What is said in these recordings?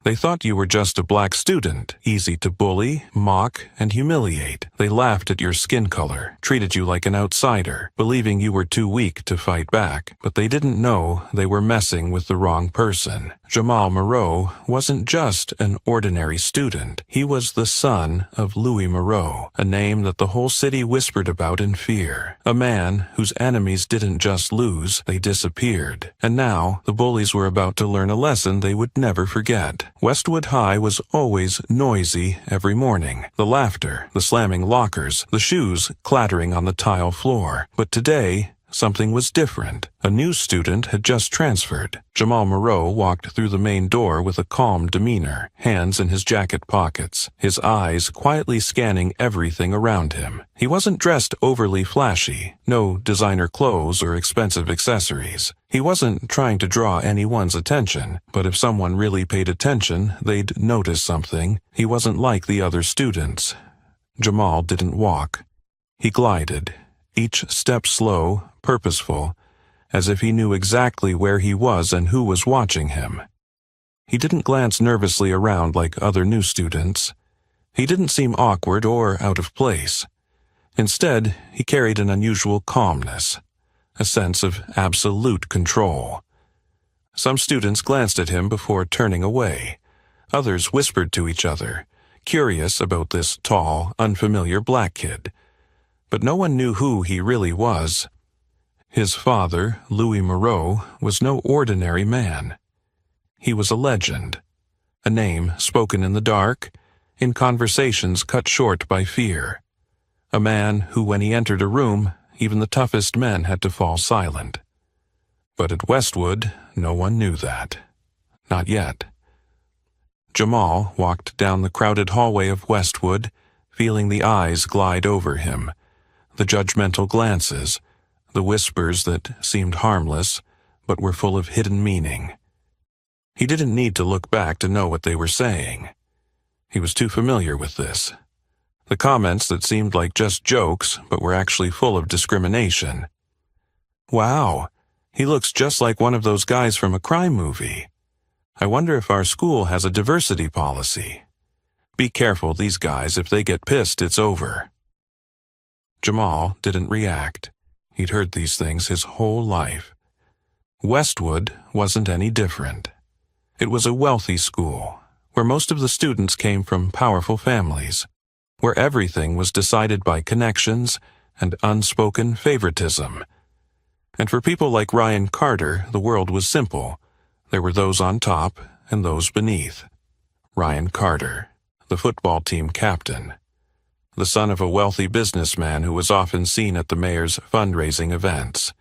They thought you were just a black student, easy to bully, mock, and humiliate. They laughed at your skin color, treated you like an outsider, believing you were too weak to fight back. But they didn't know they were messing with the wrong person. Jamal Moreau wasn't just an ordinary student. He was the son of Louis Moreau, a name that the whole city whispered about in fear. A man whose enemies didn't just lose, they disappeared. And now, the bullies were about to learn a lesson they would never forget. Westwood High was always noisy every morning. The laughter, the slamming lockers, the shoes clattering on the tile floor. But today, something was different. A new student had just transferred. Jamal Moreau walked through the main door with a calm demeanor, hands in his jacket pockets, his eyes quietly scanning everything around him. He wasn't dressed overly flashy, no designer clothes or expensive accessories. He wasn't trying to draw anyone's attention, but if someone really paid attention, they'd notice something. He wasn't like the other students. Jamal didn't walk. He glided, each step slow, purposeful, as if he knew exactly where he was and who was watching him. He didn't glance nervously around like other new students. He didn't seem awkward or out of place. Instead, he carried an unusual calmness, a sense of absolute control. Some students glanced at him before turning away. Others whispered to each other, curious about this tall, unfamiliar black kid. But no one knew who he really was. His father, Louis Moreau, was no ordinary man. He was a legend, a name spoken in the dark, in conversations cut short by fear. A man who, when he entered a room, even the toughest men had to fall silent. But at Westwood, no one knew that. Not yet. Jamal walked down the crowded hallway of Westwood, feeling the eyes glide over him, the judgmental glances, the whispers that seemed harmless, but were full of hidden meaning. He didn't need to look back to know what they were saying. He was too familiar with this. The comments that seemed like just jokes, but were actually full of discrimination. Wow, he looks just like one of those guys from a crime movie. I wonder if our school has a diversity policy. Be careful, these guys, if they get pissed, it's over. Jamal didn't react. He'd heard these things his whole life. Westwood wasn't any different. It was a wealthy school, where most of the students came from powerful families, where everything was decided by connections and unspoken favoritism. And for people like Ryan Carter, the world was simple. There were those on top and those beneath. Ryan Carter, the football team captain, the son of a wealthy businessman who was often seen at the mayor's fundraising events.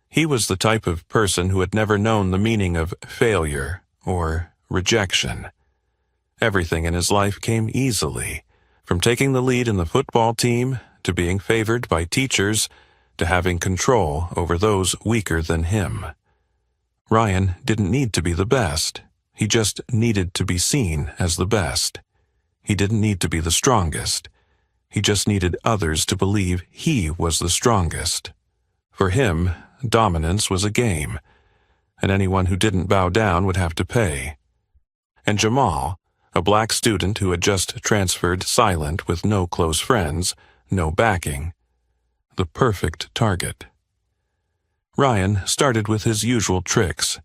He was the type of person who had never known the meaning of failure or rejection. Everything in his life came easily, from taking the lead in the football team to being favored by teachers to having control over those weaker than him. Ryan didn't need to be the best. He just needed to be seen as the best. He didn't need to be the strongest. He just needed others to believe he was the strongest. For him, dominance was a game, and anyone who didn't bow down would have to pay. And Jamal, a black student who had just transferred silent with no close friends, no backing, the perfect target. Ryan started with his usual tricks.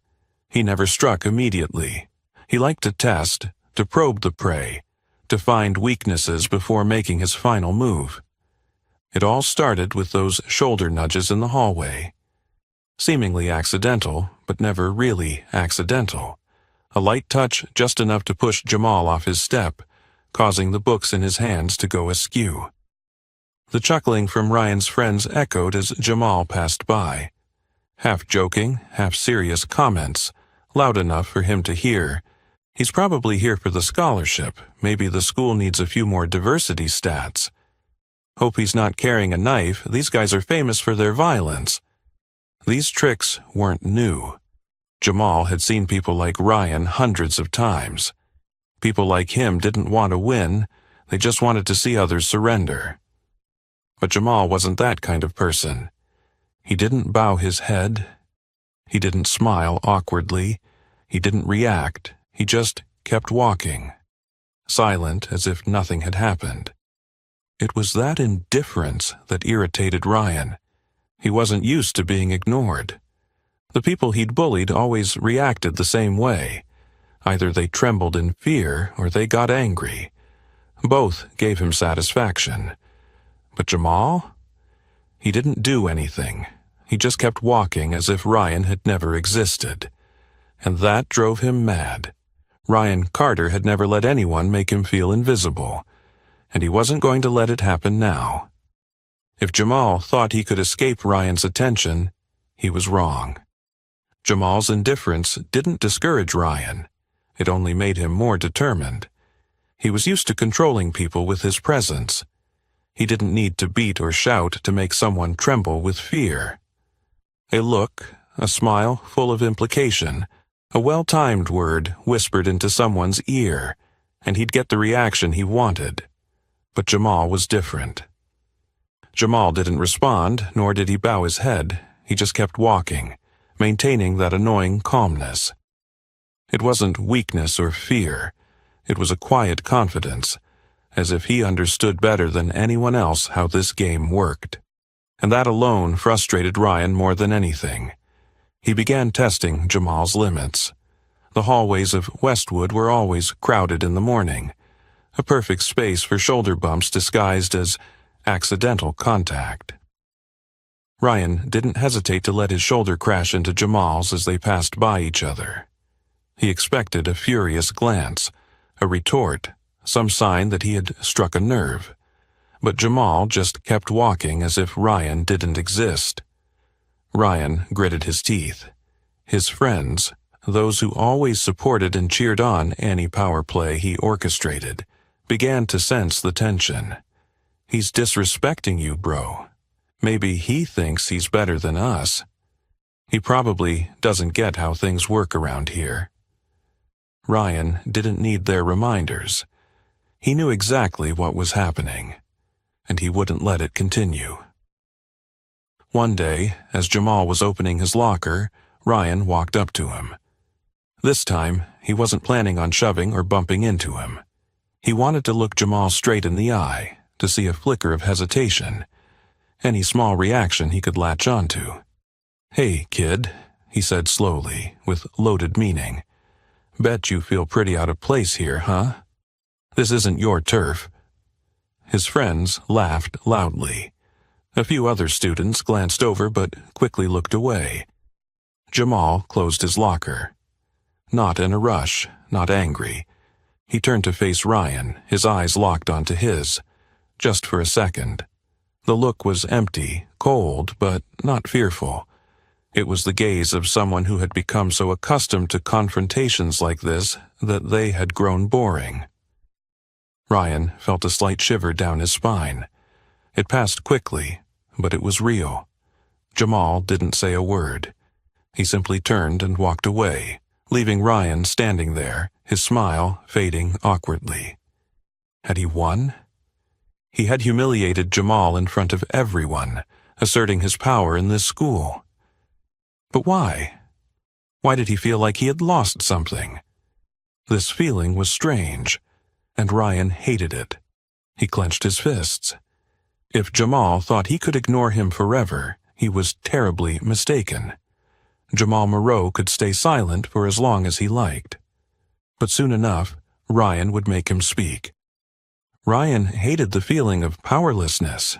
He never struck immediately. He liked to test, to probe the prey, to find weaknesses before making his final move. It all started with those shoulder nudges in the hallway. Seemingly accidental, but never really accidental. A light touch just enough to push Jamal off his step, causing the books in his hands to go askew. The chuckling from Ryan's friends echoed as Jamal passed by. Half joking, half serious comments, loud enough for him to hear. He's probably here for the scholarship. Maybe the school needs a few more diversity stats. Hope he's not carrying a knife. These guys are famous for their violence. These tricks weren't new. Jamal had seen people like Ryan hundreds of times. People like him didn't want to win. They just wanted to see others surrender. But Jamal wasn't that kind of person. He didn't bow his head. He didn't smile awkwardly. He didn't react. He just kept walking, silent as if nothing had happened. It was that indifference that irritated Ryan. He wasn't used to being ignored. The people he'd bullied always reacted the same way. Either they trembled in fear or they got angry. Both gave him satisfaction. But Jamal? He didn't do anything. He just kept walking as if Ryan had never existed. And that drove him mad. Ryan Carter had never let anyone make him feel invisible, and he wasn't going to let it happen now. If Jamal thought he could escape Ryan's attention, he was wrong. Jamal's indifference didn't discourage Ryan. It only made him more determined. He was used to controlling people with his presence. He didn't need to beat or shout to make someone tremble with fear. A look, a smile full of implication, a well-timed word whispered into someone's ear, and he'd get the reaction he wanted. But Jamal was different. Jamal didn't respond, nor did he bow his head. He just kept walking, maintaining that annoying calmness. It wasn't weakness or fear. It was a quiet confidence, as if he understood better than anyone else how this game worked. And that alone frustrated Ryan more than anything. He began testing Jamal's limits. The hallways of Westwood were always crowded in the morning, a perfect space for shoulder bumps disguised as accidental contact. Ryan didn't hesitate to let his shoulder crash into Jamal's as they passed by each other. He expected a furious glance, a retort, some sign that he had struck a nerve. But Jamal just kept walking as if Ryan didn't exist. Ryan gritted his teeth. His friends, those who always supported and cheered on any power play he orchestrated, began to sense the tension. He's disrespecting you, bro. Maybe he thinks he's better than us. He probably doesn't get how things work around here. Ryan didn't need their reminders. He knew exactly what was happening, and he wouldn't let it continue. One day, as Jamal was opening his locker, Ryan walked up to him. This time, he wasn't planning on shoving or bumping into him. He wanted to look Jamal straight in the eye, to see a flicker of hesitation, any small reaction he could latch onto. "Hey, kid," he said slowly, with loaded meaning. "Bet you feel pretty out of place here, huh? This isn't your turf." His friends laughed loudly. A few other students glanced over but quickly looked away. Jamal closed his locker. Not in a rush, not angry. He turned to face Ryan, his eyes locked onto his. Just for a second. The look was empty, cold, but not fearful. It was the gaze of someone who had become so accustomed to confrontations like this that they had grown boring. Ryan felt a slight shiver down his spine. It passed quickly, but it was real. Jamal didn't say a word. He simply turned and walked away, leaving Ryan standing there, his smile fading awkwardly. Had he won? He had humiliated Jamal in front of everyone, asserting his power in this school. But why? Why did he feel like he had lost something? This feeling was strange, and Ryan hated it. He clenched his fists. If Jamal thought he could ignore him forever, he was terribly mistaken. Jamal Moreau could stay silent for as long as he liked. But soon enough, Ryan would make him speak. Ryan hated the feeling of powerlessness.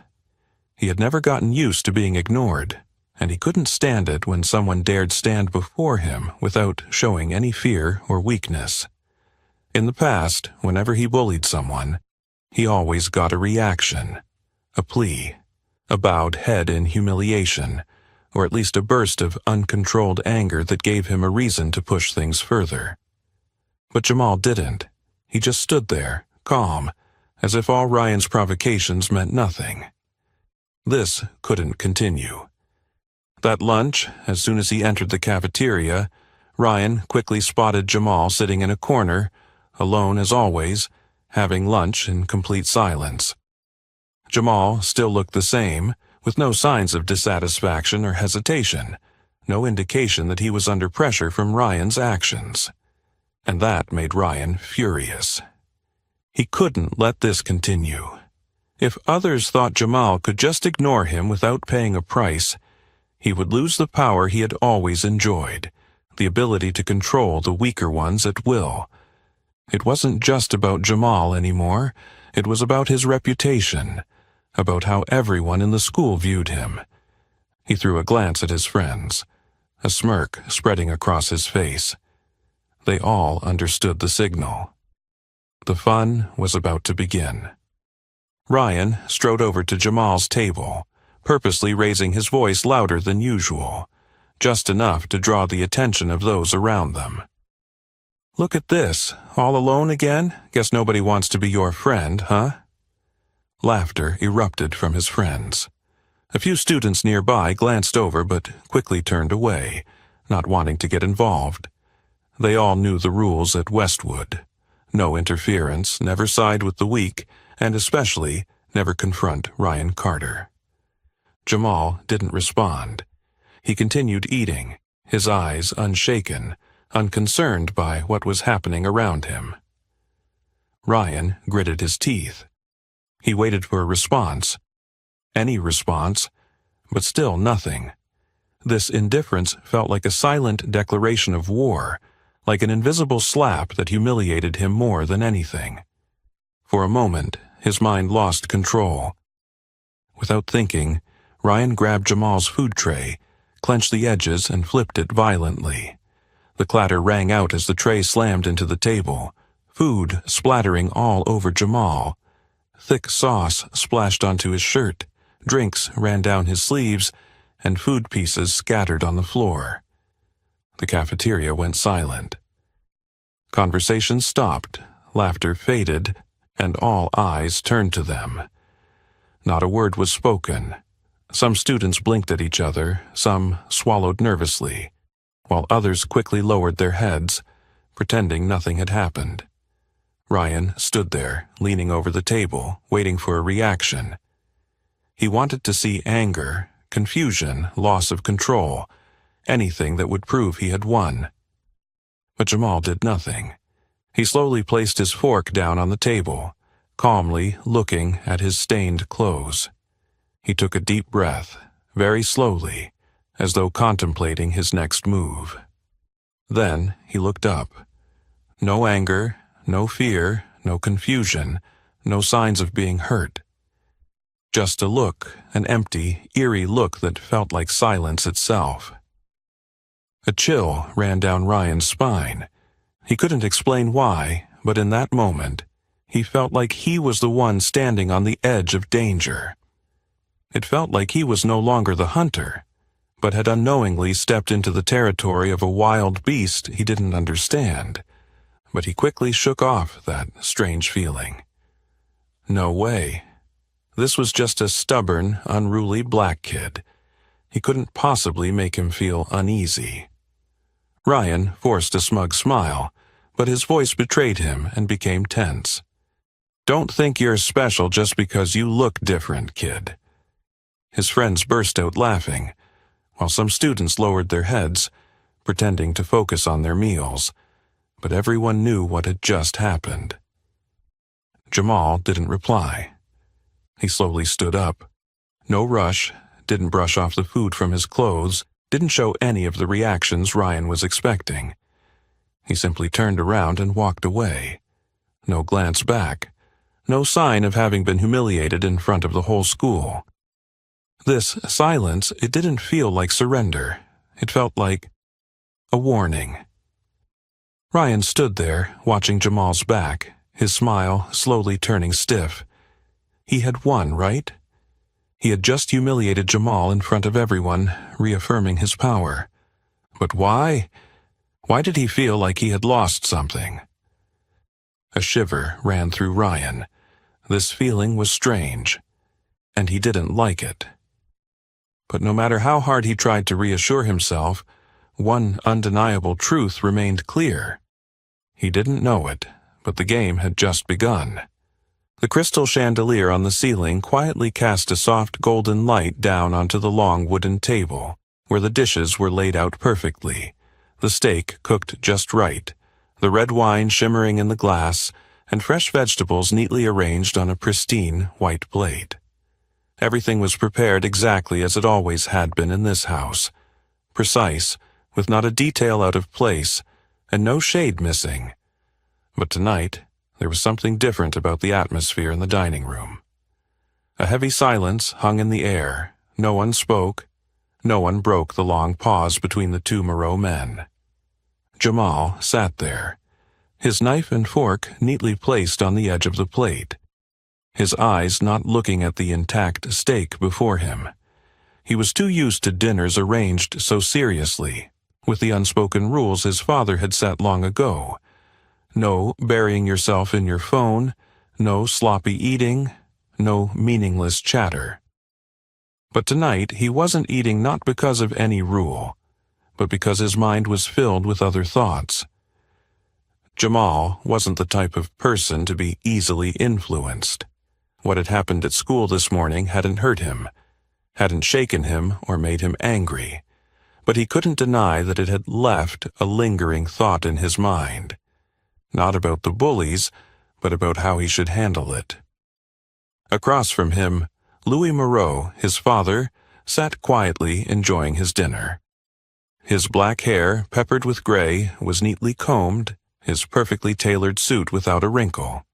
He had never gotten used to being ignored, and he couldn't stand it when someone dared stand before him without showing any fear or weakness. In the past, whenever he bullied someone, he always got a reaction, a plea, a bowed head in humiliation, or at least a burst of uncontrolled anger that gave him a reason to push things further. But Jamal didn't. He just stood there, calm, as if all Ryan's provocations meant nothing. This couldn't continue. That lunch, as soon as he entered the cafeteria, Ryan quickly spotted Jamal sitting in a corner, alone as always, having lunch in complete silence. Jamal still looked the same, with no signs of dissatisfaction or hesitation, no indication that he was under pressure from Ryan's actions. and that made Ryan furious. He couldn't let this continue. If others thought Jamal could just ignore him without paying a price, he would lose the power he had always enjoyed, the ability to control the weaker ones at will. It wasn't just about Jamal anymore. It was about his reputation, about how everyone in the school viewed him. He threw a glance at his friends, a smirk spreading across his face. They all understood the signal. The fun was about to begin. Ryan strode over to Jamal's table, purposely raising his voice louder than usual, just enough to draw the attention of those around them. "Look at this, all alone again? Guess nobody wants to be your friend, huh?" Laughter erupted from his friends. A few students nearby glanced over but quickly turned away, not wanting to get involved. They all knew the rules at Westwood. No interference, never side with the weak, and especially never confront Ryan Carter. Jamal didn't respond. He continued eating, his eyes unshaken, unconcerned by what was happening around him. Ryan gritted his teeth. He waited for a response. Any response, but still nothing. This indifference felt like a silent declaration of war, like an invisible slap that humiliated him more than anything. For a moment, his mind lost control. Without thinking, Ryan grabbed Jamal's food tray, clenched the edges, and flipped it violently. The clatter rang out as the tray slammed into the table, food splattering all over Jamal. Thick sauce splashed onto his shirt, drinks ran down his sleeves, and food pieces scattered on the floor. The cafeteria went silent. Conversation stopped, laughter faded, and all eyes turned to them. Not a word was spoken. Some students blinked at each other, some swallowed nervously, while others quickly lowered their heads, pretending nothing had happened. Ryan stood there, leaning over the table, waiting for a reaction. He wanted to see anger, confusion, loss of control, anything that would prove he had won. But Jamal did nothing. He slowly placed his fork down on the table, calmly looking at his stained clothes. He took a deep breath, very slowly, as though contemplating his next move. Then he looked up. No anger, no fear, no confusion, no signs of being hurt. Just a look, an empty, eerie look that felt like silence itself. A chill ran down Ryan's spine. He couldn't explain why, but in that moment, he felt like he was the one standing on the edge of danger. It felt like he was no longer the hunter, but had unknowingly stepped into the territory of a wild beast he didn't understand. But he quickly shook off that strange feeling. No way. This was just a stubborn, unruly black kid. He couldn't possibly make him feel uneasy. Ryan forced a smug smile, but his voice betrayed him and became tense. "Don't think you're special just because you look different, kid." His friends burst out laughing, while some students lowered their heads, pretending to focus on their meals, but everyone knew what had just happened. Jamal didn't reply. He slowly stood up. No rush, didn't brush off the food from his clothes, didn't show any of the reactions Ryan was expecting. He simply turned around and walked away. No glance back. No sign of having been humiliated in front of the whole school. This silence, it didn't feel like surrender. It felt like a warning. Ryan stood there, watching Jamal's back, his smile slowly turning stiff. He had won, right? He had just humiliated Jamal in front of everyone, reaffirming his power. But why? Why did he feel like he had lost something? A shiver ran through Ryan. This feeling was strange, and he didn't like it. But no matter how hard he tried to reassure himself, one undeniable truth remained clear. He didn't know it, but the game had just begun. The crystal chandelier on the ceiling quietly cast a soft golden light down onto the long wooden table, where the dishes were laid out perfectly, the steak cooked just right, the red wine shimmering in the glass, and fresh vegetables neatly arranged on a pristine white plate. Everything was prepared exactly as it always had been in this house, precise, with not a detail out of place, and no shade missing. But tonight, there was something different about the atmosphere in the dining room. A heavy silence hung in the air. No one spoke. No one broke the long pause between the two Moreau men. Jamal sat there, his knife and fork neatly placed on the edge of the plate, his eyes not looking at the intact steak before him. He was too used to dinners arranged so seriously, with the unspoken rules his father had set long ago. No burying yourself in your phone, no sloppy eating, no meaningless chatter. But tonight he wasn't eating not because of any rule, but because his mind was filled with other thoughts. Jamal wasn't the type of person to be easily influenced. What had happened at school this morning hadn't hurt him, hadn't shaken him or made him angry, but he couldn't deny that it had left a lingering thought in his mind. Not about the bullies, but about how he should handle it. Across from him, Louis Moreau, his father, sat quietly enjoying his dinner. His black hair, peppered with gray, was neatly combed, his perfectly tailored suit without a wrinkle.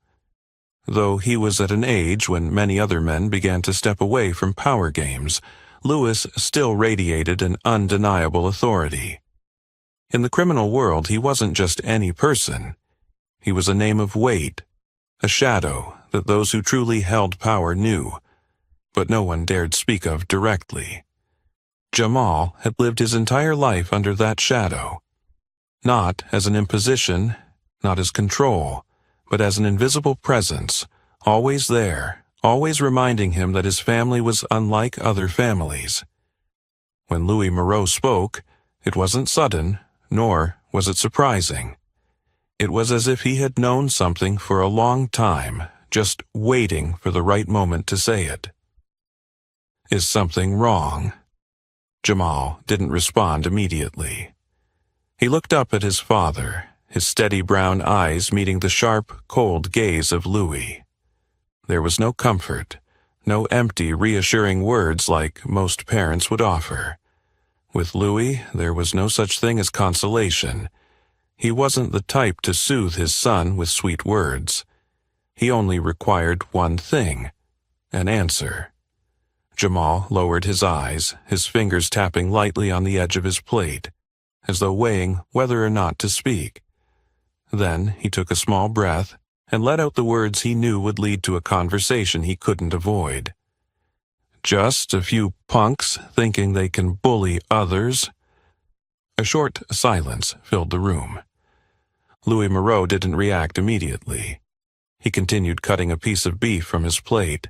Though he was at an age when many other men began to step away from power games, Louis still radiated an undeniable authority. In the criminal world, he wasn't just any person. He was a name of weight, a shadow that those who truly held power knew, but no one dared speak of directly. Jamal had lived his entire life under that shadow, not as an imposition, not as control, but as an invisible presence, always there, always reminding him that his family was unlike other families. When Louis Moreau spoke, it wasn't sudden, nor was it surprising. It was as if he had known something for a long time, just waiting for the right moment to say it. "Is something wrong?" Jamal didn't respond immediately. He looked up at his father, his steady brown eyes meeting the sharp, cold gaze of Louis. There was no comfort, no empty, reassuring words like most parents would offer. With Louis, there was no such thing as consolation. He wasn't the type to soothe his son with sweet words. He only required one thing, an answer. Jamal lowered his eyes, his fingers tapping lightly on the edge of his plate, as though weighing whether or not to speak. Then he took a small breath and let out the words he knew would lead to a conversation he couldn't avoid. "Just a few punks thinking they can bully others." A short silence filled the room. Louis Moreau didn't react immediately. He continued cutting a piece of beef from his plate,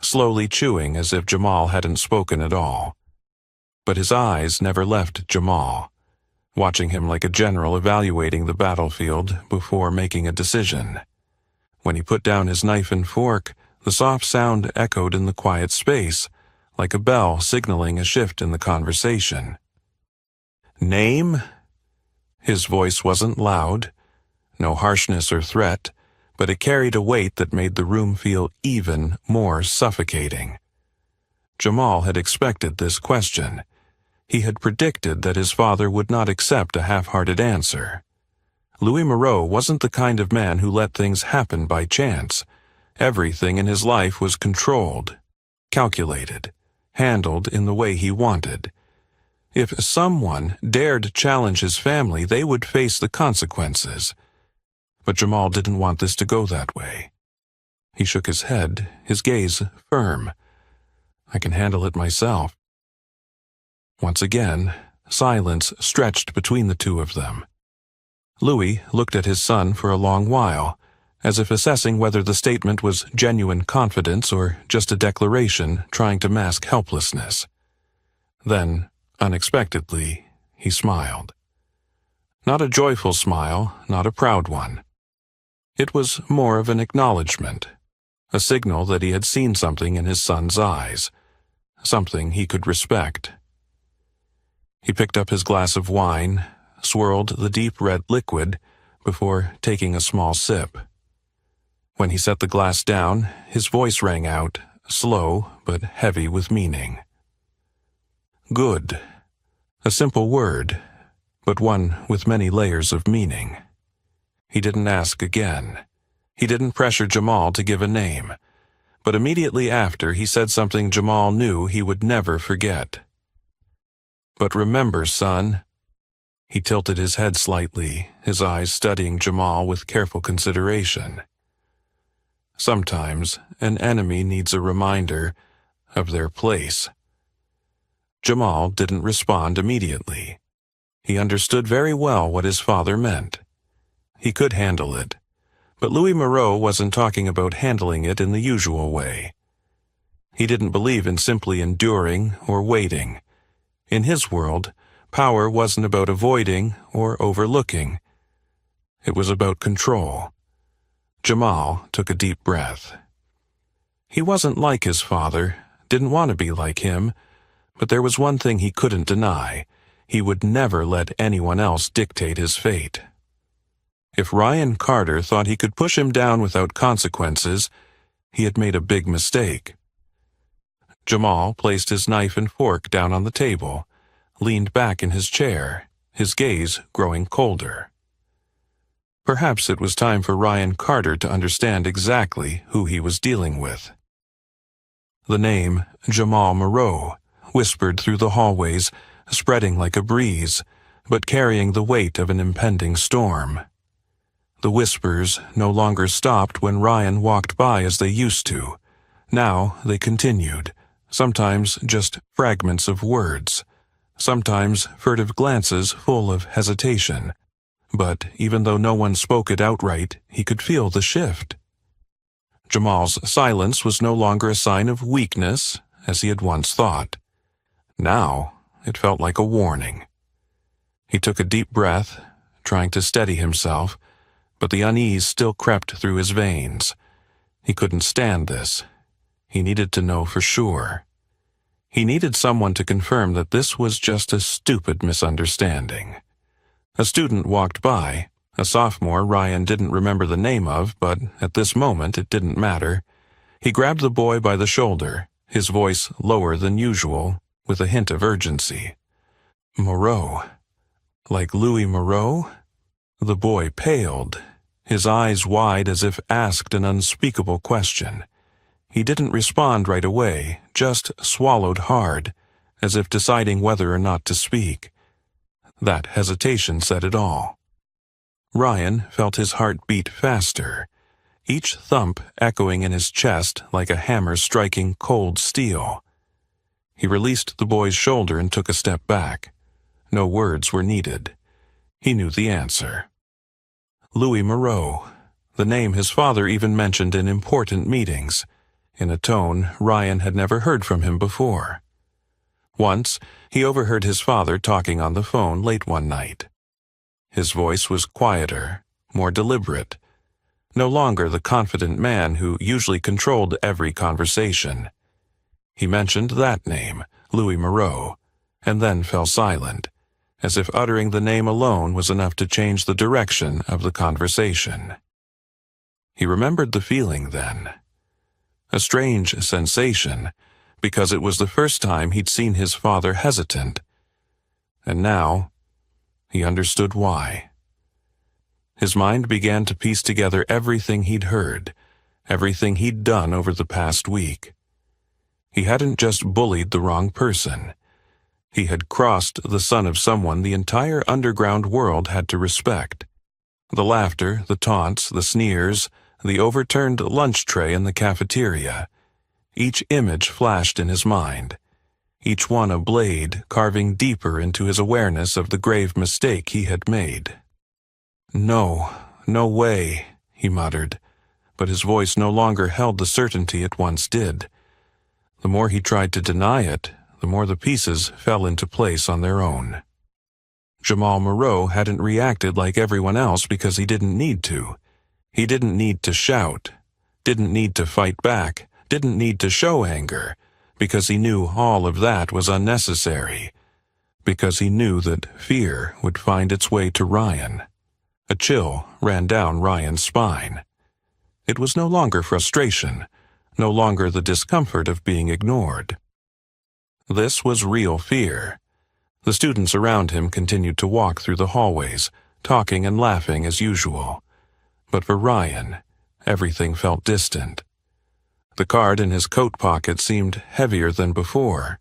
slowly chewing as if Jamal hadn't spoken at all. But his eyes never left Jamal, watching him like a general evaluating the battlefield before making a decision. When he put down his knife and fork, the soft sound echoed in the quiet space, like a bell signaling a shift in the conversation. "Name?" His voice wasn't loud, no harshness or threat, but it carried a weight that made the room feel even more suffocating. Jamal had expected this question. He had predicted that his father would not accept a half-hearted answer. Louis Moreau wasn't the kind of man who let things happen by chance. Everything in his life was controlled, calculated, handled in the way he wanted. If someone dared challenge his family, they would face the consequences. But Jamal didn't want this to go that way. He shook his head, his gaze firm. "I can handle it myself." Once again, silence stretched between the two of them. Louis looked at his son for a long while, as if assessing whether the statement was genuine confidence or just a declaration trying to mask helplessness. Then, unexpectedly, he smiled. Not a joyful smile, not a proud one. It was more of an acknowledgement, a signal that he had seen something in his son's eyes, something he could respect. He picked up his glass of wine, swirled the deep red liquid, before taking a small sip. When he set the glass down, his voice rang out, slow but heavy with meaning. Good. A simple word, but one with many layers of meaning. He didn't ask again. He didn't pressure Jamal to give a name, but immediately after he said something Jamal knew he would never forget. But remember, son. He tilted his head slightly, his eyes studying Jamal with careful consideration. Sometimes an enemy needs a reminder of their place. Jamal didn't respond immediately. He understood very well what his father meant. He could handle it, but Louis Moreau wasn't talking about handling it in the usual way. He didn't believe in simply enduring or waiting. In his world, power wasn't about avoiding or overlooking. It was about control. Jamal took a deep breath. He wasn't like his father, didn't want to be like him, but there was one thing he couldn't deny. He would never let anyone else dictate his fate. If Ryan Carter thought he could push him down without consequences, he had made a big mistake. Jamal placed his knife and fork down on the table, leaned back in his chair, his gaze growing colder. Perhaps it was time for Ryan Carter to understand exactly who he was dealing with. The name Jamal Moreau whispered through the hallways, spreading like a breeze, but carrying the weight of an impending storm. The whispers no longer stopped when Ryan walked by as they used to. Now they continued, sometimes just fragments of words, sometimes furtive glances full of hesitation. But even though no one spoke it outright, he could feel the shift. Jamal's silence was no longer a sign of weakness, as he had once thought. Now it felt like a warning. He took a deep breath, trying to steady himself, but the unease still crept through his veins. He couldn't stand this. He needed to know for sure. He needed someone to confirm that this was just a stupid misunderstanding. A student walked by, a sophomore Ryan didn't remember the name of, but at this moment it didn't matter. He grabbed the boy by the shoulder, his voice lower than usual, with a hint of urgency. Moreau. Like Louis Moreau? The boy paled, his eyes wide as if asked an unspeakable question. He didn't respond right away, just swallowed hard, as if deciding whether or not to speak. That hesitation said it all. Ryan felt his heart beat faster, each thump echoing in his chest like a hammer striking cold steel. He released the boy's shoulder and took a step back. No words were needed. He knew the answer. Louis Moreau, the name his father even mentioned in important meetings, in a tone Ryan had never heard from him before. Once, he overheard his father talking on the phone late one night. His voice was quieter, more deliberate, no longer the confident man who usually controlled every conversation. He mentioned that name, Louis Moreau, and then fell silent, as if uttering the name alone was enough to change the direction of the conversation. He remembered the feeling then. A strange sensation, because it was the first time he'd seen his father hesitant. And now, he understood why. His mind began to piece together everything he'd heard, everything he'd done over the past week. He hadn't just bullied the wrong person. He had crossed the son of someone the entire underground world had to respect. The laughter, the taunts, the sneers, the overturned lunch tray in the cafeteria. Each image flashed in his mind, each one a blade carving deeper into his awareness of the grave mistake he had made. No way, he muttered, but his voice no longer held the certainty it once did. The more he tried to deny it, the more the pieces fell into place on their own. Jamal Moreau hadn't reacted like everyone else because he didn't need to. He didn't need to shout, didn't need to fight back, didn't need to show anger, because he knew all of that was unnecessary, because he knew that fear would find its way to Ryan. A chill ran down Ryan's spine. It was no longer frustration, no longer the discomfort of being ignored. This was real fear. The students around him continued to walk through the hallways, talking and laughing as usual. But for Ryan, everything felt distant. The card in his coat pocket seemed heavier than before.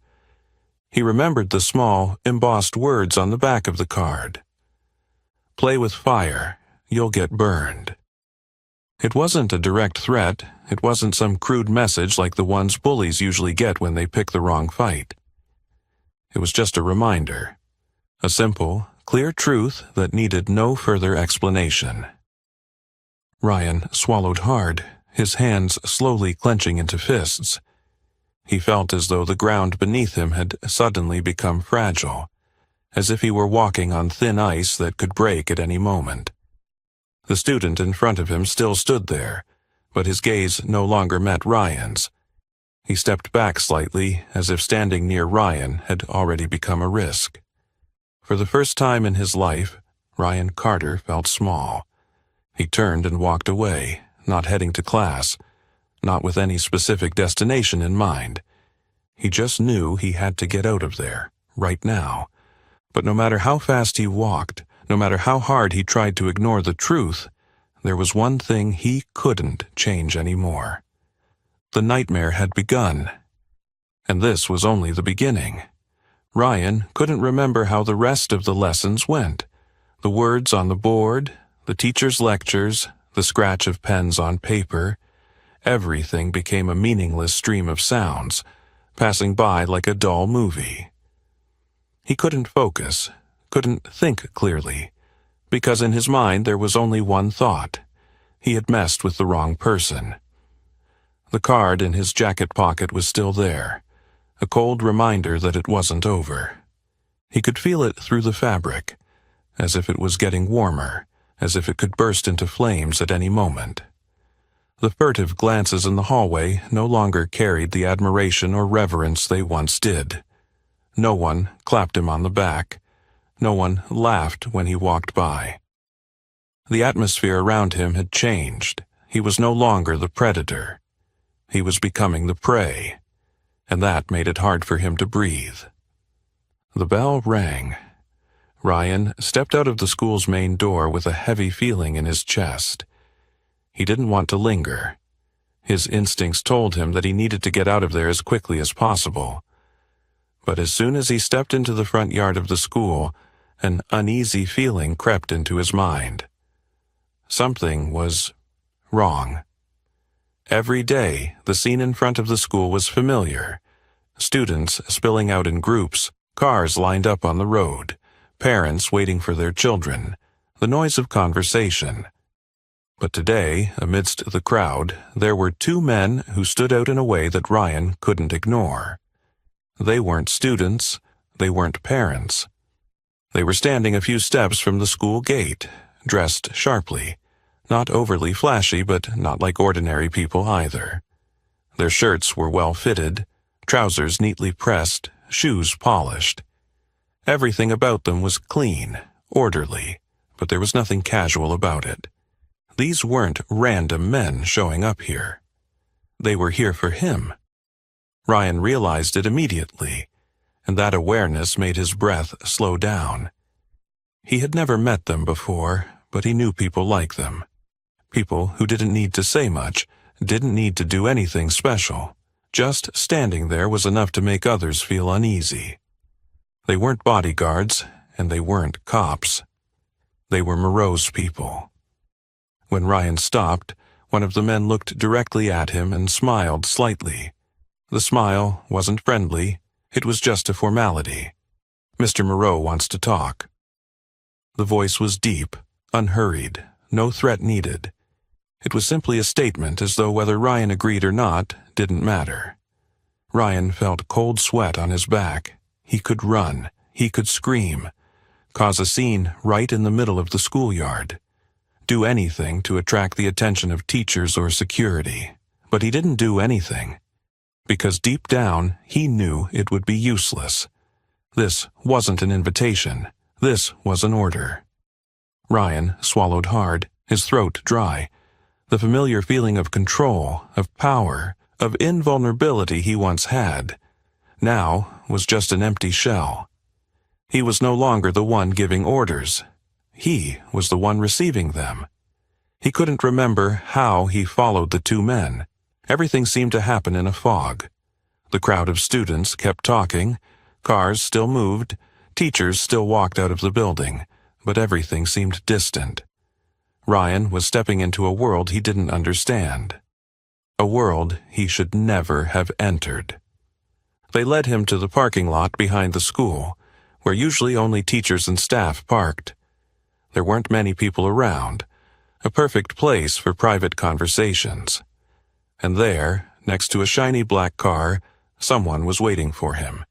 He remembered the small, embossed words on the back of the card. "Play with fire, you'll get burned." It wasn't a direct threat. It wasn't some crude message like the ones bullies usually get when they pick the wrong fight. It was just a reminder. A simple, clear truth that needed no further explanation. Ryan swallowed hard, his hands slowly clenching into fists. He felt as though the ground beneath him had suddenly become fragile, as if he were walking on thin ice that could break at any moment. The student in front of him still stood there, but his gaze no longer met Ryan's. He stepped back slightly, as if standing near Ryan had already become a risk. For the first time in his life, Ryan Carter felt small. He turned and walked away, not heading to class, not with any specific destination in mind. He just knew he had to get out of there, right now. But no matter how fast he walked, no matter how hard he tried to ignore the truth, there was one thing he couldn't change anymore. The nightmare had begun. And this was only the beginning. Ryan couldn't remember how the rest of the lessons went. The words on the board, the teacher's lectures, the scratch of pens on paper, everything became a meaningless stream of sounds, passing by like a dull movie. He couldn't focus, couldn't think clearly, because in his mind there was only one thought. He had messed with the wrong person. The card in his jacket pocket was still there, a cold reminder that it wasn't over. He could feel it through the fabric, as if it was getting warmer, as if it could burst into flames at any moment. The furtive glances in the hallway no longer carried the admiration or reverence they once did. No one clapped him on the back. No one laughed when he walked by. The atmosphere around him had changed. He was no longer the predator. He was becoming the prey, and that made it hard for him to breathe. The bell rang. Ryan stepped out of the school's main door with a heavy feeling in his chest. He didn't want to linger. His instincts told him that he needed to get out of there as quickly as possible. But as soon as he stepped into the front yard of the school, an uneasy feeling crept into his mind. Something was wrong. Every day, the scene in front of the school was familiar. Students spilling out in groups, cars lined up on the road, parents waiting for their children, the noise of conversation. But today, amidst the crowd, there were two men who stood out in a way that Ryan couldn't ignore. They weren't students, they weren't parents. They were standing a few steps from the school gate, dressed sharply, not overly flashy, but not like ordinary people either. Their shirts were well fitted, trousers neatly pressed, shoes polished. Everything about them was clean, orderly, but there was nothing casual about it. These weren't random men showing up here. They were here for him. Ryan realized it immediately, and that awareness made his breath slow down. He had never met them before, but he knew people like them. People who didn't need to say much, didn't need to do anything special. Just standing there was enough to make others feel uneasy. They weren't bodyguards, and they weren't cops. They were Moreau's people. When Ryan stopped, one of the men looked directly at him and smiled slightly. The smile wasn't friendly, it was just a formality. "Mr. Moreau wants to talk." The voice was deep, unhurried, no threat needed. It was simply a statement, as though whether Ryan agreed or not didn't matter. Ryan felt cold sweat on his back. He could run, he could scream, cause a scene right in the middle of the schoolyard, do anything to attract the attention of teachers or security. But he didn't do anything, because deep down he knew it would be useless. This wasn't an invitation. This was an order. Ryan swallowed hard, his throat dry. The familiar feeling of control, of power, of invulnerability he once had, now was just an empty shell. He was no longer the one giving orders. He was the one receiving them. He couldn't remember how he followed the two men. Everything seemed to happen in a fog. The crowd of students kept talking, cars still moved, teachers still walked out of the building, but everything seemed distant. Ryan was stepping into a world he didn't understand. A world he should never have entered. They led him to the parking lot behind the school, where usually only teachers and staff parked. There weren't many people around, a perfect place for private conversations. And there, next to a shiny black car, someone was waiting for him.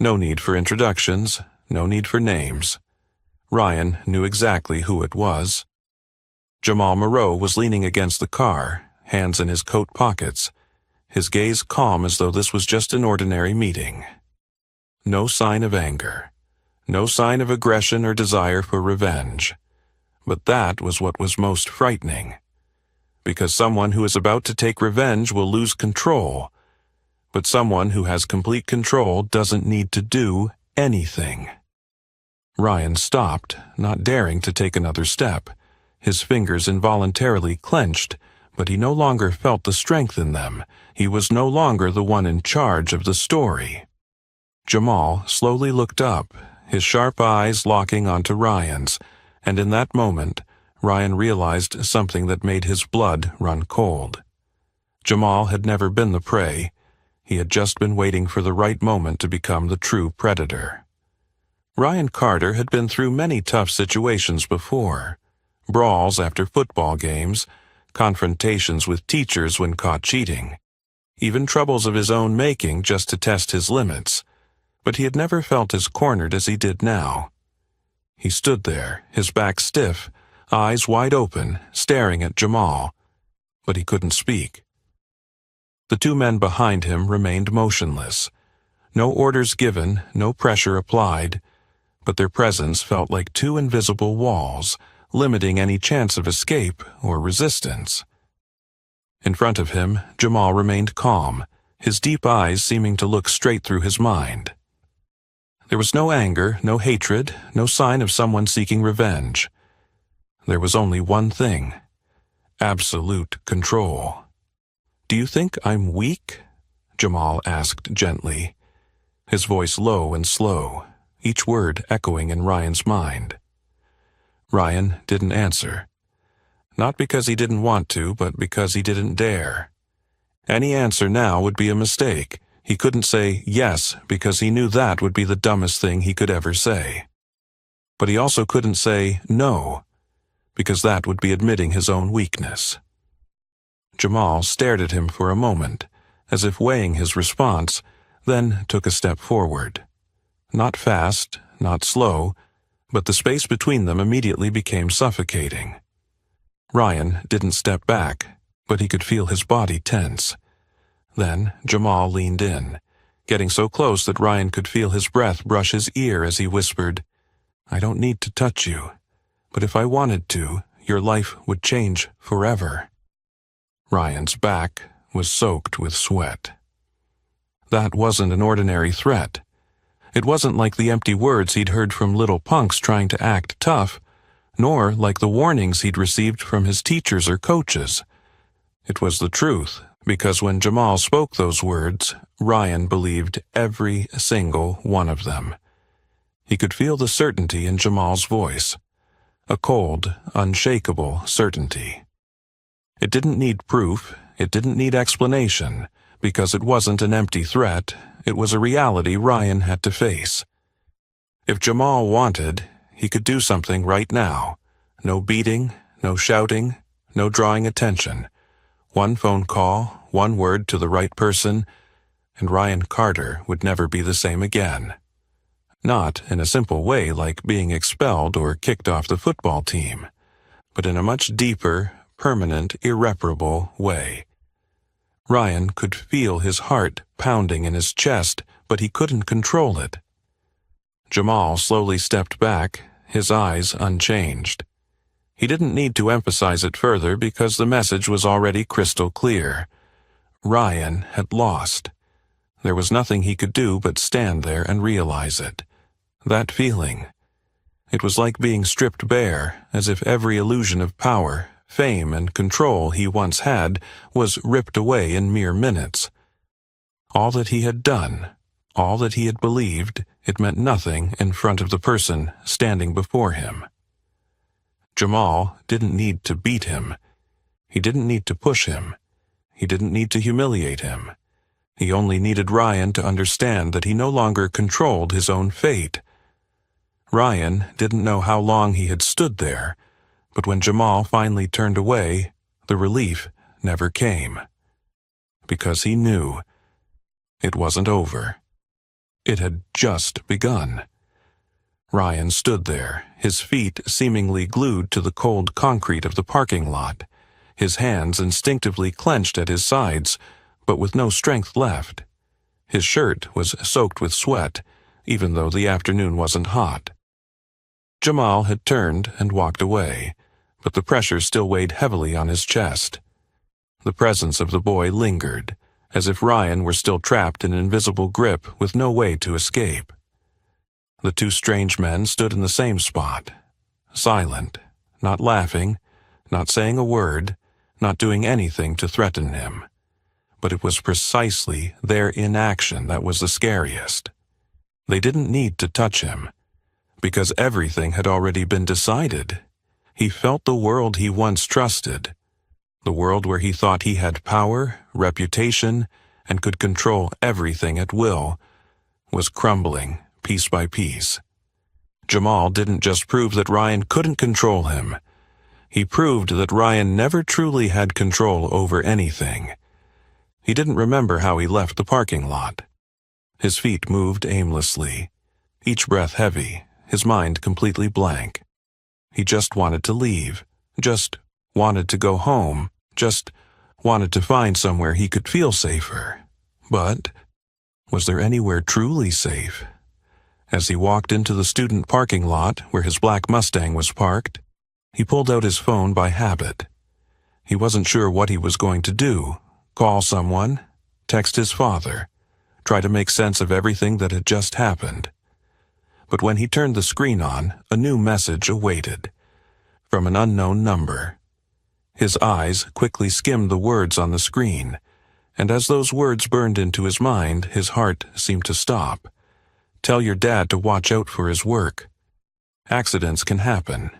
No need for introductions, no need for names. Ryan knew exactly who it was. Jamal Moreau was leaning against the car, hands in his coat pockets, his gaze calm as though this was just an ordinary meeting. No sign of anger, no sign of aggression or desire for revenge. But that was what was most frightening. Because someone who is about to take revenge will lose control. But someone who has complete control doesn't need to do anything. Ryan stopped, not daring to take another step. His fingers involuntarily clenched, but he no longer felt the strength in them. He was no longer the one in charge of the story. Jamal slowly looked up, his sharp eyes locking onto Ryan's, and in that moment, Ryan realized something that made his blood run cold. Jamal had never been the prey. He had just been waiting for the right moment to become the true predator. Ryan Carter had been through many tough situations before. Brawls after football games, confrontations with teachers when caught cheating, even troubles of his own making just to test his limits. But he had never felt as cornered as he did now. He stood there, his back stiff, eyes wide open, staring at Jamal, but he couldn't speak. The two men behind him remained motionless. No orders given, no pressure applied, but their presence felt like two invisible walls, limiting any chance of escape or resistance. In front of him, Jamal remained calm, his deep eyes seeming to look straight through his mind. There was no anger, no hatred, no sign of someone seeking revenge. There was only one thing: absolute control. "Do you think I'm weak?" Jamal asked gently, his voice low and slow, each word echoing in Ryan's mind. Ryan didn't answer. Not because he didn't want to, but because he didn't dare. Any answer now would be a mistake. He couldn't say yes because he knew that would be the dumbest thing he could ever say. But he also couldn't say no, because that would be admitting his own weakness. Jamal stared at him for a moment, as if weighing his response, then took a step forward. Not fast, not slow, but the space between them immediately became suffocating. Ryan didn't step back, but he could feel his body tense. Then Jamal leaned in, getting so close that Ryan could feel his breath brush his ear as he whispered, "I don't need to touch you, but if I wanted to, your life would change forever." Ryan's back was soaked with sweat. That wasn't an ordinary threat. It wasn't like the empty words he'd heard from little punks trying to act tough, nor like the warnings he'd received from his teachers or coaches. It was the truth, because when Jamal spoke those words, Ryan believed every single one of them. He could feel the certainty in Jamal's voice, a cold, unshakable certainty. It didn't need proof, it didn't need explanation, because it wasn't an empty threat, it was a reality Ryan had to face. If Jamal wanted, he could do something right now. No beating, no shouting, no drawing attention. One phone call, one word to the right person, and Ryan Carter would never be the same again. Not in a simple way like being expelled or kicked off the football team, but in a much deeper, permanent, irreparable way. Ryan could feel his heart pounding in his chest, but he couldn't control it. Jamal slowly stepped back, his eyes unchanged. He didn't need to emphasize it further because the message was already crystal clear. Ryan had lost. There was nothing he could do but stand there and realize it. That feeling. It was like being stripped bare, as if every illusion of power, fame, and control he once had was ripped away in mere minutes. All that he had done, all that he had believed, it meant nothing in front of the person standing before him. Jamal didn't need to beat him. He didn't need to push him. He didn't need to humiliate him. He only needed Ryan to understand that he no longer controlled his own fate. Ryan didn't know how long he had stood there, but when Jamal finally turned away, the relief never came. Because he knew it wasn't over. It had just begun. Ryan stood there, his feet seemingly glued to the cold concrete of the parking lot, his hands instinctively clenched at his sides, but with no strength left. His shirt was soaked with sweat, even though the afternoon wasn't hot. Jamal had turned and walked away, but the pressure still weighed heavily on his chest. The presence of the boy lingered, as if Ryan were still trapped in an invisible grip with no way to escape. The two strange men stood in the same spot, silent, not laughing, not saying a word, not doing anything to threaten him. But it was precisely their inaction that was the scariest. They didn't need to touch him, because everything had already been decided. He felt the world he once trusted, the world where he thought he had power, reputation, and could control everything at will, was crumbling piece by piece. Jamal didn't just prove that Ryan couldn't control him. He proved that Ryan never truly had control over anything. He didn't remember how he left the parking lot. His feet moved aimlessly, each breath heavy, his mind completely blank. He just wanted to leave, just wanted to go home, just wanted to find somewhere he could feel safer. But was there anywhere truly safe? As he walked into the student parking lot where his black Mustang was parked, he pulled out his phone by habit. He wasn't sure what he was going to do. Call someone, text his father, try to make sense of everything that had just happened. But when he turned the screen on, a new message awaited, from an unknown number. His eyes quickly skimmed the words on the screen, and as those words burned into his mind, his heart seemed to stop. Tell your dad to watch out for his work. Accidents can happen.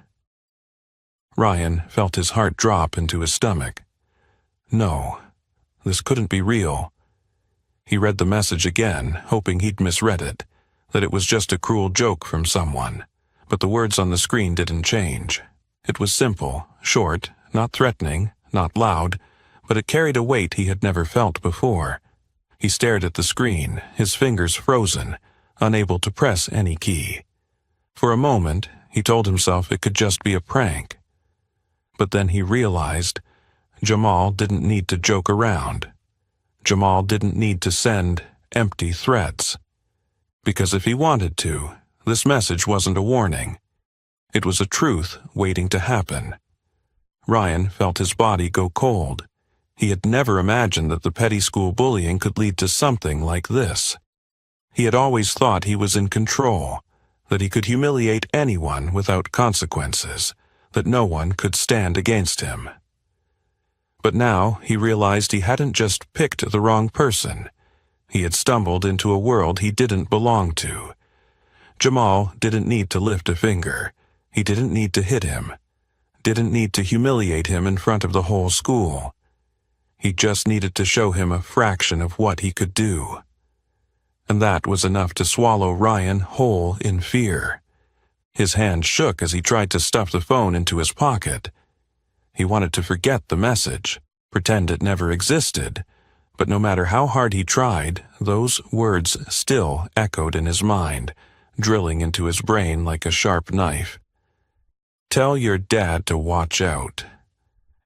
Ryan felt his heart drop into his stomach. No, this couldn't be real. He read the message again, hoping he'd misread it, that it was just a cruel joke from someone. But the words on the screen didn't change. It was simple, short, not threatening, not loud, but it carried a weight he had never felt before. He stared at the screen, his fingers frozen, unable to press any key. For a moment, he told himself it could just be a prank. But then he realized Jamal didn't need to joke around. Jamal didn't need to send empty threats. Because if he wanted to, this message wasn't a warning. It was a truth waiting to happen. Ryan felt his body go cold. He had never imagined that the petty school bullying could lead to something like this. He had always thought he was in control, that he could humiliate anyone without consequences, that no one could stand against him. But now he realized he hadn't just picked the wrong person. He had stumbled into a world he didn't belong to. Jamal didn't need to lift a finger. He didn't need to hit him. Didn't need to humiliate him in front of the whole school. He just needed to show him a fraction of what he could do. And that was enough to swallow Ryan whole in fear. His hand shook as he tried to stuff the phone into his pocket. He wanted to forget the message, pretend it never existed, but no matter how hard he tried, those words still echoed in his mind, drilling into his brain like a sharp knife. Tell your dad to watch out.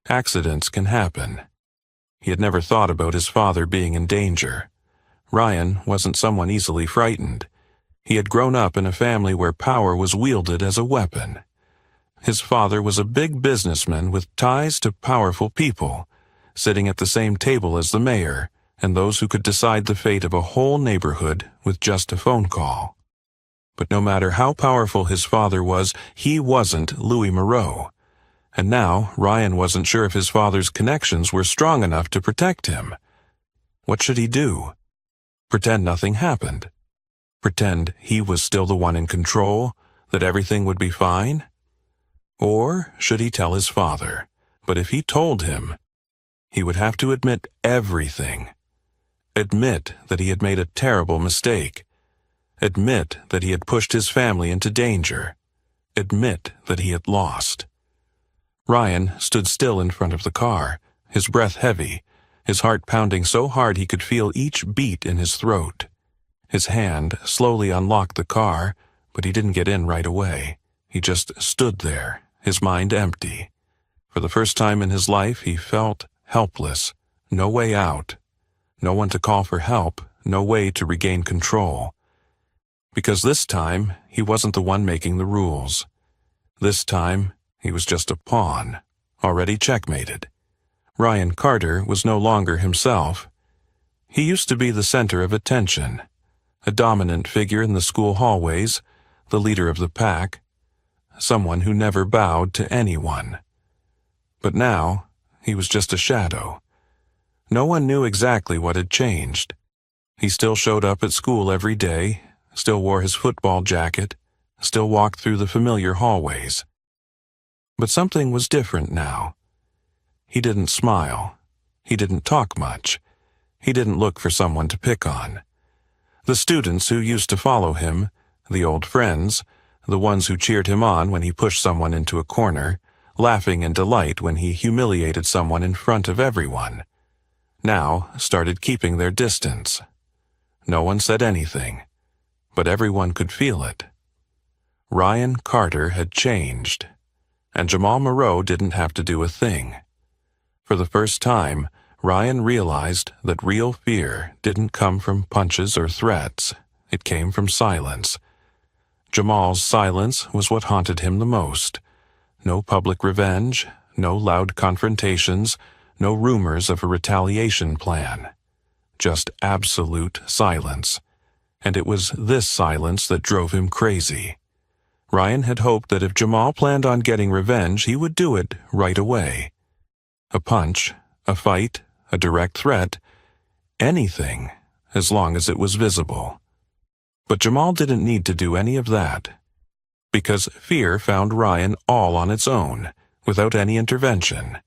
Accidents can happen. He had never thought about his father being in danger. Ryan wasn't someone easily frightened. He had grown up in a family where power was wielded as a weapon. His father was a big businessman with ties to powerful people, sitting at the same table as the mayor and those who could decide the fate of a whole neighborhood with just a phone call. But no matter how powerful his father was, he wasn't Louis Moreau. And now Ryan wasn't sure if his father's connections were strong enough to protect him. What should he do? Pretend nothing happened? Pretend he was still the one in control, that everything would be fine? Or should he tell his father? But if he told him, he would have to admit everything. Admit that he had made a terrible mistake. Admit that he had pushed his family into danger. Admit that he had lost. Ryan stood still in front of the car, his breath heavy, his heart pounding so hard he could feel each beat in his throat. His hand slowly unlocked the car, but he didn't get in right away. He just stood there, his mind empty. For the first time in his life, he felt helpless, no way out, no one to call for help, no way to regain control. Because this time, he wasn't the one making the rules. This time, he was just a pawn, already checkmated. Ryan Carter was no longer himself. He used to be the center of attention, a dominant figure in the school hallways, the leader of the pack, someone who never bowed to anyone. But now, he was just a shadow. No one knew exactly what had changed. He still showed up at school every day, still wore his football jacket, still walked through the familiar hallways. But something was different now. He didn't smile. He didn't talk much. He didn't look for someone to pick on. The students who used to follow him, the old friends, the ones who cheered him on when he pushed someone into a corner, laughing in delight when he humiliated someone in front of everyone, now started keeping their distance. No one said anything, but everyone could feel it. Ryan Carter had changed, and Jamal Moreau didn't have to do a thing. For the first time, Ryan realized that real fear didn't come from punches or threats. It came from silence. Jamal's silence was what haunted him the most. No public revenge, no loud confrontations, no rumors of a retaliation plan. Just absolute silence. And it was this silence that drove him crazy. Ryan had hoped that if Jamal planned on getting revenge, he would do it right away. A punch, a fight, a direct threat, anything, as long as it was visible. But Jamal didn't need to do any of that, because fear found Ryan all on its own, without any intervention.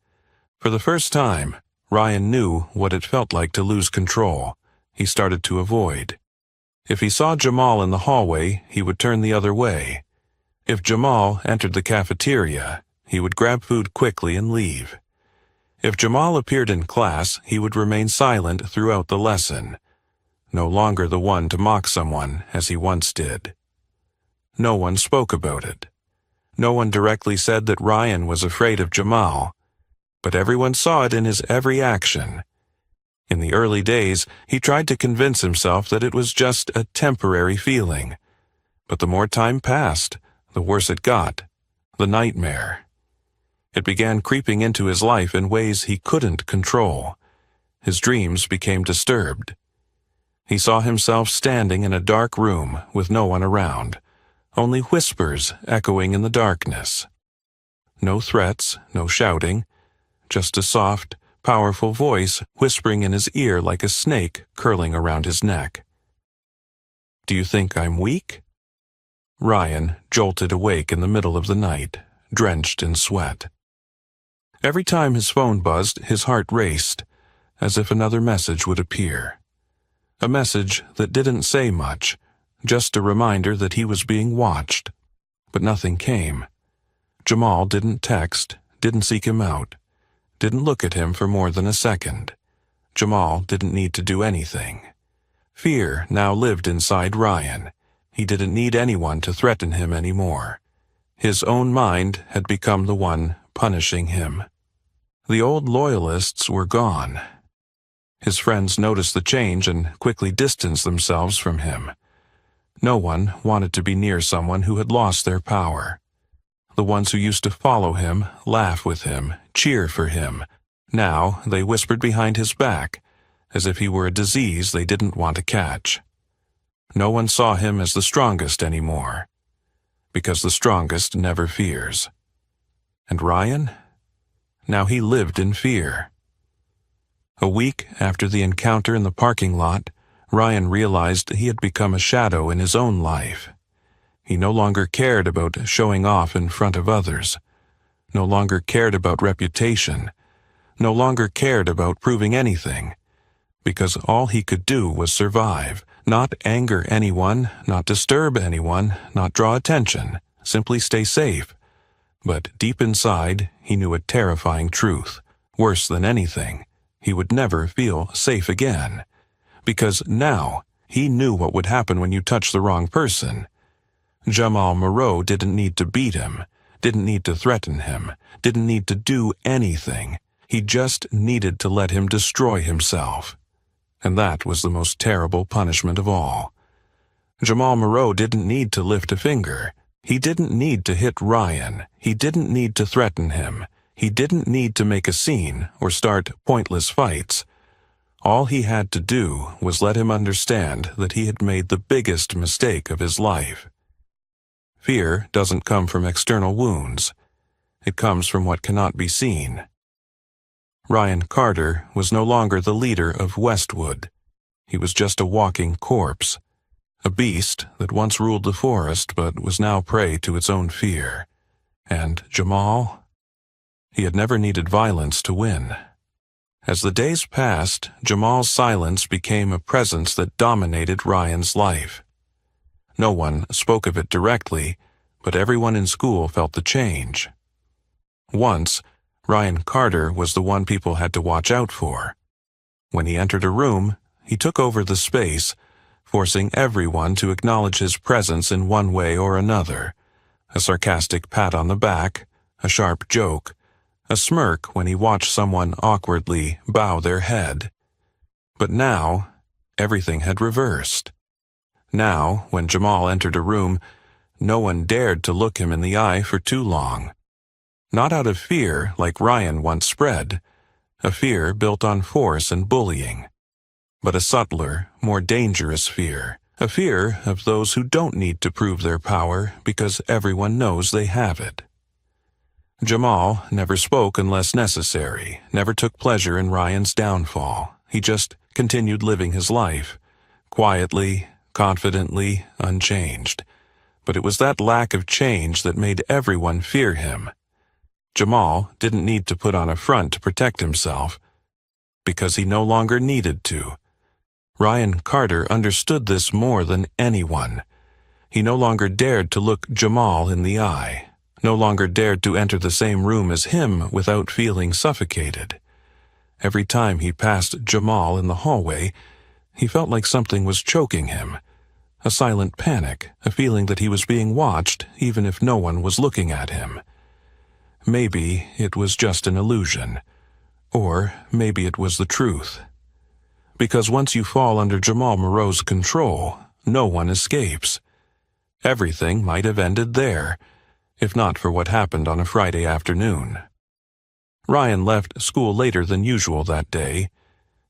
For the first time, Ryan knew what it felt like to lose control. He started to avoid. If he saw Jamal in the hallway, he would turn the other way. If Jamal entered the cafeteria, he would grab food quickly and leave. If Jamal appeared in class, he would remain silent throughout the lesson, no longer the one to mock someone as he once did. No one spoke about it. No one directly said that Ryan was afraid of Jamal, but everyone saw it in his every action. In the early days, he tried to convince himself that it was just a temporary feeling. But the more time passed, the worse it got. The nightmare. It began creeping into his life in ways he couldn't control. His dreams became disturbed. He saw himself standing in a dark room with no one around, only whispers echoing in the darkness. No threats, no shouting, just a soft, powerful voice whispering in his ear like a snake curling around his neck. "Do you think I'm weak?" Ryan jolted awake in the middle of the night, drenched in sweat. Every time his phone buzzed, his heart raced, as if another message would appear. A message that didn't say much, just a reminder that he was being watched. But nothing came. Jamal didn't text, didn't seek him out, didn't look at him for more than a second. Jamal didn't need to do anything. Fear now lived inside Ryan. He didn't need anyone to threaten him anymore. His own mind had become the one punishing him. The old loyalists were gone. His friends noticed the change and quickly distanced themselves from him. No one wanted to be near someone who had lost their power. The ones who used to follow him, laugh with him, cheer for him. Now they whispered behind his back, as if he were a disease they didn't want to catch. No one saw him as the strongest anymore, because the strongest never fears. And Ryan? Now he lived in fear. A week after the encounter in the parking lot, Ryan realized he had become a shadow in his own life. He no longer cared about showing off in front of others, no longer cared about reputation, no longer cared about proving anything, because all he could do was survive, not anger anyone, not disturb anyone, not draw attention, simply stay safe. But deep inside, he knew a terrifying truth. Worse than anything, he would never feel safe again. Because now, he knew what would happen when you touch the wrong person. Jamal Moreau didn't need to beat him, didn't need to threaten him, didn't need to do anything. He just needed to let him destroy himself. And that was the most terrible punishment of all. Jamal Moreau didn't need to lift a finger. He didn't need to hit Ryan. He didn't need to threaten him. He didn't need to make a scene or start pointless fights. All he had to do was let him understand that he had made the biggest mistake of his life. Fear doesn't come from external wounds. It comes from what cannot be seen. Ryan Carter was no longer the leader of Westwood. He was just a walking corpse, a beast that once ruled the forest but was now prey to its own fear. And Jamal? He had never needed violence to win. As the days passed, Jamal's silence became a presence that dominated Ryan's life. No one spoke of it directly, but everyone in school felt the change. Once, Ryan Carter was the one people had to watch out for. When he entered a room, he took over the space, forcing everyone to acknowledge his presence in one way or another. A sarcastic pat on the back, a sharp joke, a smirk when he watched someone awkwardly bow their head. But now, everything had reversed. Now, when Jamal entered a room, no one dared to look him in the eye for too long. Not out of fear like Ryan once spread, a fear built on force and bullying, but a subtler, more dangerous fear, a fear of those who don't need to prove their power because everyone knows they have it. Jamal never spoke unless necessary, never took pleasure in Ryan's downfall. He just continued living his life, quietly, confidently, unchanged. But it was that lack of change that made everyone fear him. Jamal didn't need to put on a front to protect himself, because he no longer needed to. Ryan Carter understood this more than anyone. He no longer dared to look Jamal in the eye, no longer dared to enter the same room as him without feeling suffocated. Every time he passed Jamal in the hallway, he felt like something was choking him. A silent panic, a feeling that he was being watched even if no one was looking at him. Maybe it was just an illusion, or maybe it was the truth. Because once you fall under Jamal Moreau's control, no one escapes. Everything might have ended there, if not for what happened on a Friday afternoon. Ryan left school later than usual that day.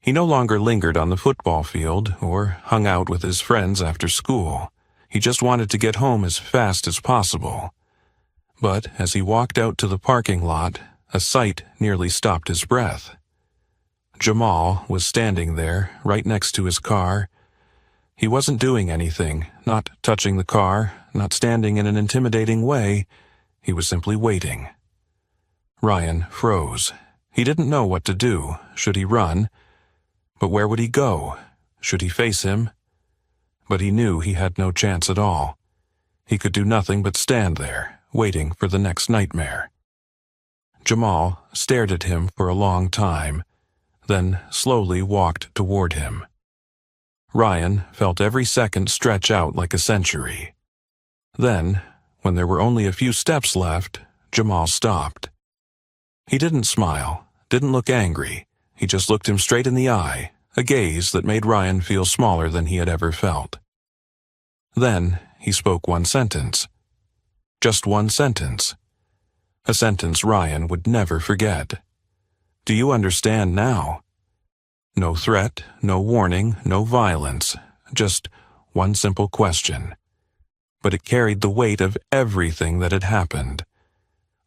He no longer lingered on the football field or hung out with his friends after school. He just wanted to get home as fast as possible. But as he walked out to the parking lot, a sight nearly stopped his breath. Jamal was standing there, right next to his car. He wasn't doing anything, not touching the car, not standing in an intimidating way. He was simply waiting. Ryan froze. He didn't know what to do. Should he run? But where would he go? Should he face him? But he knew he had no chance at all. He could do nothing but stand there, waiting for the next nightmare. Jamal stared at him for a long time, then slowly walked toward him. Ryan felt every second stretch out like a century. Then, when there were only a few steps left, Jamal stopped. He didn't smile, didn't look angry. He just looked him straight in the eye, a gaze that made Ryan feel smaller than he had ever felt. Then he spoke one sentence. Just one sentence. a sentence Ryan would never forget. Do you understand now? No threat, no warning, no violence, just one simple question. But it carried the weight of everything that had happened.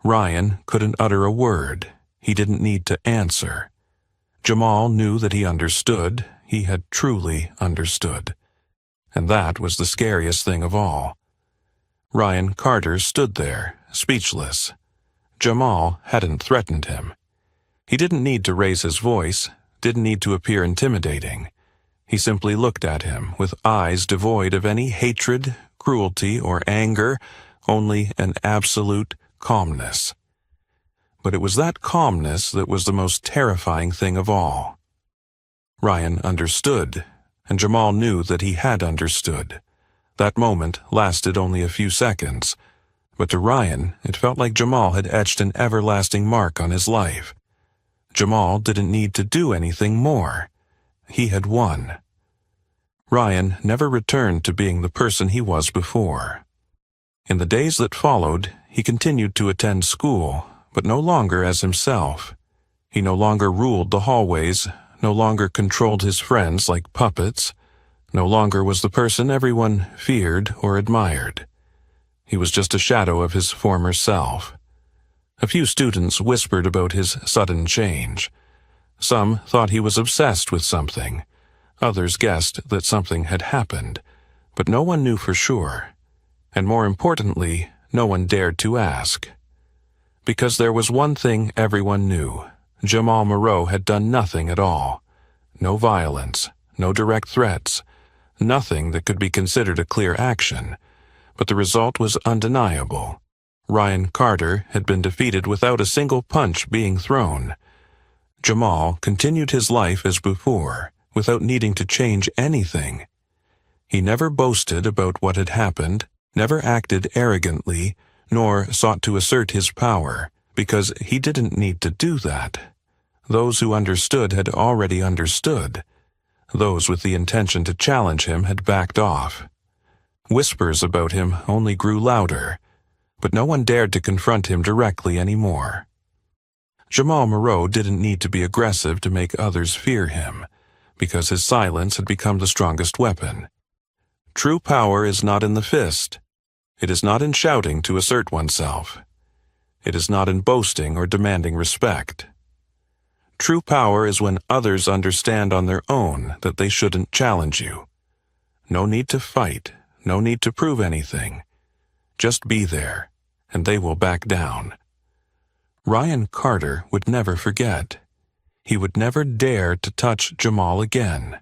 Ryan couldn't utter a word. He didn't need to answer. Jamal knew that he understood. He had truly understood. And that was the scariest thing of all. Ryan Carter stood there, speechless. Jamal hadn't threatened him. He didn't need to raise his voice, didn't need to appear intimidating. He simply looked at him with eyes devoid of any hatred, cruelty, or anger, only an absolute calmness. But it was that calmness that was the most terrifying thing of all. Ryan understood, and Jamal knew that he had understood. That moment lasted only a few seconds, but to Ryan it felt like Jamal had etched an everlasting mark on his life. Jamal didn't need to do anything more. He had won. Ryan never returned to being the person he was before. In the days that followed, he continued to attend school, but no longer as himself. He no longer ruled the hallways, no longer controlled his friends like puppets, no longer was the person everyone feared or admired. He was just a shadow of his former self. A few students whispered about his sudden change. Some thought he was obsessed with something. Others guessed that something had happened, but no one knew for sure. And more importantly, no one dared to ask. Because there was one thing everyone knew. Jamal Moreau had done nothing at all. No violence, no direct threats, nothing that could be considered a clear action. But the result was undeniable. Ryan Carter had been defeated without a single punch being thrown. Jamal continued his life as before, without needing to change anything. He never boasted about what had happened, never acted arrogantly, nor sought to assert his power, because he didn't need to do that. Those who understood had already understood. Those with the intention to challenge him had backed off. Whispers about him only grew louder, but no one dared to confront him directly anymore. Jamal Moreau didn't need to be aggressive to make others fear him, because his silence had become the strongest weapon. True power is not in the fist. It is not in shouting to assert oneself. It is not in boasting or demanding respect. True power is when others understand on their own that they shouldn't challenge you. No need to fight, no need to prove anything. Just be there, and they will back down. Ryan Carter would never forget. He would never dare to touch Jamal again.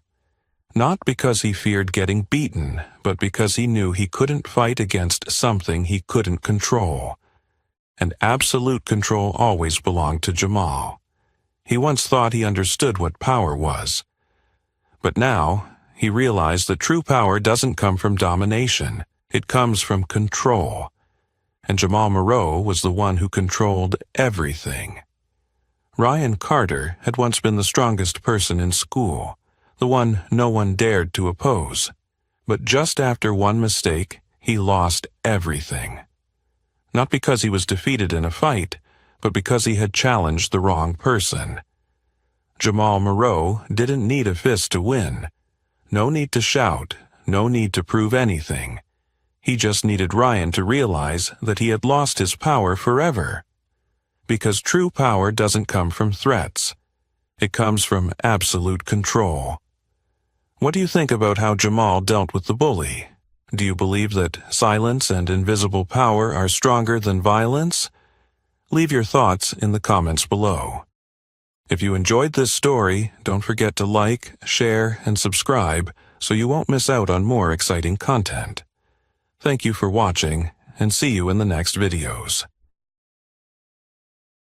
Not because he feared getting beaten, but because he knew he couldn't fight against something he couldn't control. And absolute control always belonged to Jamal. He once thought he understood what power was. But now, he realized that true power doesn't come from domination. It comes from control. And Jamal Moreau was the one who controlled everything. Ryan Carter had once been the strongest person in school, the one no one dared to oppose. But just after one mistake, he lost everything. Not because he was defeated in a fight, but because he had challenged the wrong person. Jamal Moreau didn't need a fist to win. No need to shout, no need to prove anything. He just needed Ryan to realize that he had lost his power forever. Because true power doesn't come from threats. It comes from absolute control. What do you think about how Jamal dealt with the bully? Do you believe that silence and invisible power are stronger than violence? Leave your thoughts in the comments below. If you enjoyed this story, don't forget to like, share, and subscribe so you won't miss out on more exciting content. Thank you for watching, and see you in the next videos.